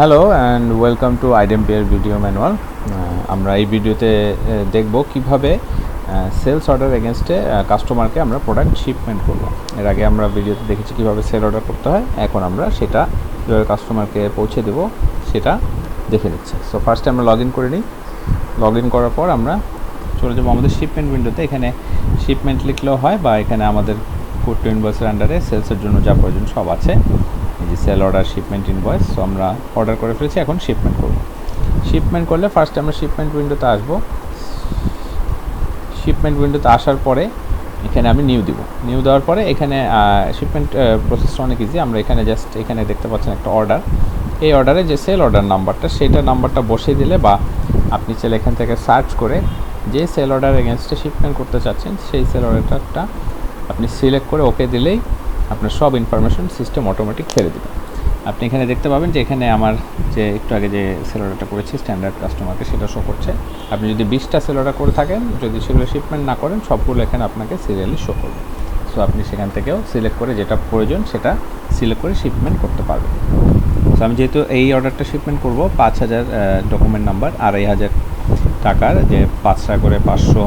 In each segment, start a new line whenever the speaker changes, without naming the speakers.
Hello and welcome to iDempiere video manual. আমরা এই ভিডিওতে দেখব কিভাবে সেলস অর্ডার এগেনস্টে কাস্টমারকে আমরা প্রোডাক্ট শিপমেন্ট করব। এর আগে আমরা ভিডিওতে দেখেছি কিভাবে সেল অর্ডার করতে হয়, এখন আমরা সেটা কীভাবে কাস্টমারকে পৌঁছে দেব সেটা দেখে নিচ্ছি। সো ফার্স্টে আমরা লগ ইন করে নিই। লগ ইন করার পর আমরা চলে যাবো আমাদের শিপমেন্ট উইন্ডোতে। এখানে শিপমেন্ট লিখলেও হয় বা এখানে আমাদের কোড টু ইনভয়েসের আন্ডারে সেলসের জন্য যা প্রয়োজন সব আছে। এই যে sale order, shipment, invoice. So আমরা অর্ডার করে ফেলেছি, এখন শিপমেন্ট করব। শিপমেন্ট করলে ফার্স্টে আমরা শিপমেন্ট উইন্ডোতে আসবো। শিপমেন্ট উইন্ডোতে আসার পরে এখানে আমি নিউ দিব। নিউ দেওয়ার পরে এখানে শিপমেন্ট প্রসেসটা অনেক ইজি। আমরা এখানে জাস্ট এখানে দেখতে পাচ্ছেন একটা অর্ডার। এই অর্ডারে যে সেল অর্ডার নাম্বারটা, সেইটা নাম্বারটা বসিয়ে দিলে বা আপনি চাইলে এখান থেকে সার্চ করে যে সেল অর্ডার এগেনস্টে শিপমেন্ট করতে চাচ্ছেন সেই সেল অর্ডারটা আপনি সিলেক্ট করে ওকে দিলেই আপনার সব ইনফরমেশন সিস্টেম অটোমেটিক ছেড়ে দেবে। আপনি এখানে দেখতে পাবেন যে এখানে আমার যে একটু আগে যে সেল অর্ডারটা করেছি স্ট্যান্ডার্ড কাস্টমারকে, সেটা শো করছে। আপনি যদি 20টা সেল অর্ডার করে থাকেন, যদি সেগুলো শিপমেন্ট না করেন, সবগুলো এখানে আপনাকে সিরিয়ালি শো করবে। সো আপনি সেখান থেকেও সিলেক্ট করে যেটা প্রয়োজন সেটা সিলেক্ট করে শিপমেন্ট করতে পারবেন। সো আমি যেহেতু এই অর্ডারটা শিপমেন্ট করব 5000 ডকুমেন্ট নাম্বার 2500 টাকার, যে 5 টাকা করে 500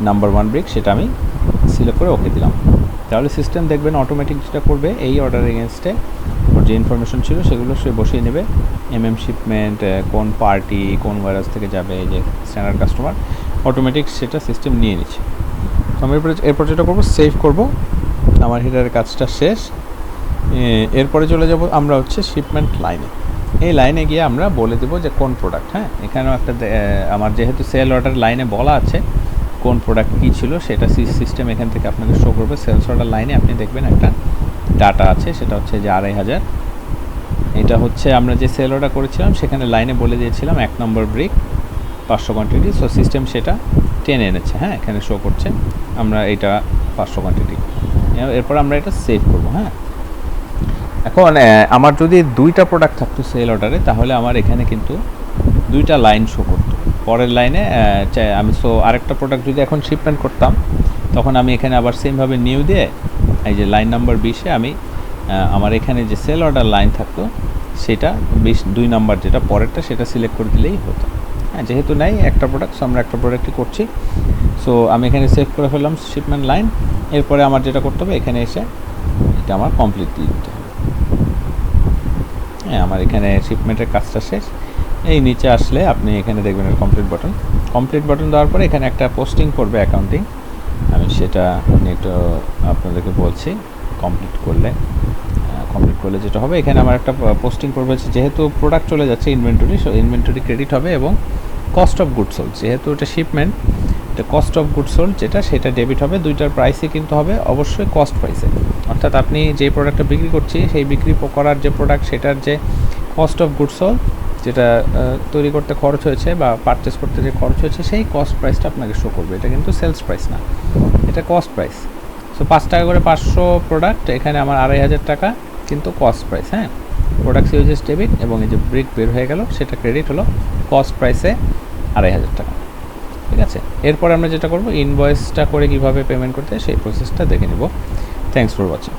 নাম্বার 1 ব্রিক, সেটা আমি সিলেক্ট করে ওকে দিলাম। তাহলে সিস্টেম দেখবেন অটোমেটিক যেটা করবে, এই অর্ডার এগেনস্টে ওর যে ইনফরমেশন ছিল সেগুলো সে বসিয়ে নেবে। শিপমেন্ট, কোন পার্টি, কোন ওয়ারহাউস থেকে যাবে, এই যে স্ট্যান্ডার্ড কাস্টমার, অটোমেটিক সেটা সিস্টেম নিয়ে নিচ্ছে। তো আমি এরপর যেটা করবো, সেভ করব। আমার হিটারের কাজটা শেষ। এরপরে চলে যাব আমরা হচ্ছে শিপমেন্ট লাইনে। এই লাইনে গিয়ে আমরা বলে দেবো যে কোন প্রোডাক্ট। হ্যাঁ, এখানেও একটা আমার যেহেতু সেল অর্ডার লাইনে বলা আছে কোন প্রোডাক্ট কী ছিল, সেটা সিস্টেম এখান থেকে আপনাকে শো করবে। সেলস অর্ডার লাইনে আপনি দেখবেন একটা ডাটা আছে, সেটা হচ্ছে যে 2500। এটা হচ্ছে আমরা যে সেল অর্ডার করেছিলাম সেখানে লাইনে বলে দিয়েছিলাম 1 নম্বর ব্রিক 500 কোয়ান্টিটি। সো সিস্টেম সেটা টেনে এনেছে। হ্যাঁ, এখানে শো করছে আমরা এটা 500 কোয়ান্টিটি। এরপর আমরা এটা সেভ করব। হ্যাঁ, এখন আমার যদি 2টা প্রোডাক্ট থাকতো সেল অর্ডারে, তাহলে আমার এখানে কিন্তু 2টা লাইন শো করতো। পরের লাইনে আমি আরেকটা প্রোডাক্ট যদি এখন শিপমেন্ট করতাম, তখন আমি এখানে আবার সেমভাবে নিউ দিয়ে এই যে লাইন নাম্বার 20-এ আমি আমার এখানে যে সেল অর্ডার লাইন থাকতো সেটা 2 নাম্বার যেটা পরেরটা, সেটা সিলেক্ট করে দিলেই হতো। হ্যাঁ, যেহেতু নাই একটা প্রোডাক্ট, সো আমরা একটা প্রোডাক্টই করছি। সো আমি এখানে সেভ করে ফেললাম শিপমেন্ট লাইন। এরপরে আমার যেটা করতে হবে, এখানে এসে এটা আমার কমপ্লিট দিয়ে দিতে হবে। হ্যাঁ, আমার এখানে শিপমেন্টের কাজটা শেষ। এই নিচে আসলে আপনি এখানে দেখবেন কমপ্লিট বাটন দেওয়ার পরে এখানে একটা পোস্টিং করবে অ্যাকাউন্টিং। আমি সেটা একটু আপনাদেরকে বলছি। কমপ্লিট করলে যেটা হবে, এখানে আমার একটা পোস্টিং করবে, যেহেতু প্রোডাক্ট চলে যাচ্ছে ইনভেন্টরি, সো ইনভেন্টরি ক্রেডিট হবে এবং কস্ট অফ গুডস সোল্ড, যেহেতু এটা শিপমেন্ট, এটা কস্ট অফ গুডস সোল্ড যেটা, সেটা ডেবিট হবে। 2টার প্রাইসই কিন্তু হবে অবশ্যই কস্ট প্রাইসে। অর্থাৎ আপনি যে প্রোডাক্টটা বিক্রি করছি, সেই বিক্রি করার যে প্রোডাক্ট, সেটার যে কস্ট অফ গুডস সোল্ড, যেটা তৈরি করতে খরচ হয়েছে বা পারচেস করতে যে খরচ হয়েছে, সেই কস্ট প্রাইসটা আপনাকে শো করবে। এটা কিন্তু সেলস প্রাইস না, এটা কস্ট প্রাইস। সো 5 টাকা করে 500 প্রোডাক্ট, এখানে আমার 2500 টাকা কিন্তু কস্ট প্রাইস। হ্যাঁ, প্রোডাক্ট ইউজেস ডেবিট এবং এই যে ব্রিক বের হয়ে গেল, সেটা ক্রেডিট হলো কস্ট প্রাইসে 2500 টাকা। ঠিক আছে, এরপরে আমরা যেটা করব, ইনভয়েসটা করে কীভাবে পেমেন্ট করতে হয় সেই প্রসেসটা দেখে নেব। Thanks for watching.